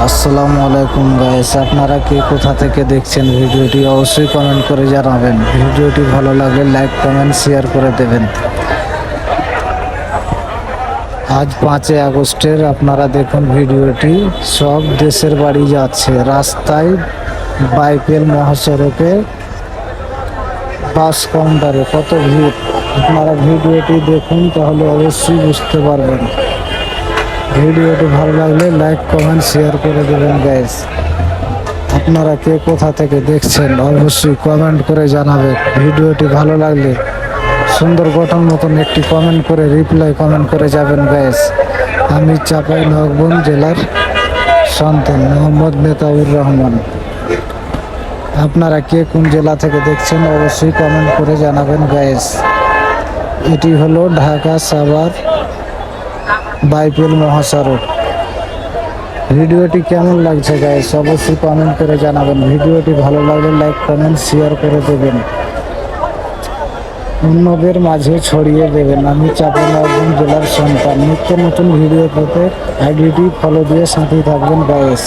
আসসালামু আলাইকুম গাইস, আপনারা কে কোথা থেকে দেখছেন ভিডিওটি অবশ্যই কমেন্ট করে জানাবেন। ভিডিওটি ভালো লাগলে লাইক কমেন্ট শেয়ার করে দেবেন। আজ 5 আগস্টের আপনারা দেখুন ভিডিওটি। সব দেশের বাড়ি যাচ্ছে রাস্তায়, বাইপেল মহাসড়কে, বাস কাউন্টারে কত ভিড়। আপনারা ভিডিওটি দেখুন, তাহলে অবশ্যই বুঝতে পারবেন। ভিডিওটি ভালো লাগলে লাইক কমেন্ট শেয়ার করে দেবেন গাইস। আপনারা কে কোথা থেকে দেখছেন অবশ্যই কমেন্ট করে জানাবেন। ভিডিওটি ভালো লাগলে সুন্দর গঠন মতন একটি কমেন্ট করে রিপ্লাই কমেন্ট করে যাবেন গাইস। আমি চাঁপাইনবাবগঞ্জ জেলার সন্তান মোহাম্মদ মেতাউর রহমান। আপনারা কে কোন জেলা থেকে দেখছেন অবশ্যই কমেন্ট করে জানাবেন গাইস। এটি হলো ঢাকা সাভার বাইপেল মহাসড়ক। ভিডিওটি কেমন লাগছে গাইস অবশ্যই কমেন্ট করে জানাবেন। ভিডিওটি ভালো লাগলে লাইক কমেন্ট শেয়ার করে দেবেন, অন্যদের মাঝে ছড়িয়ে দেবেন। আমি চাঁপাইনবাবগঞ্জ জেলার সন্তান। নিত্য নতুন ভিডিও পেতে আইডিটি ফলো দিয়ে সাথেই থাকবেন গাইস।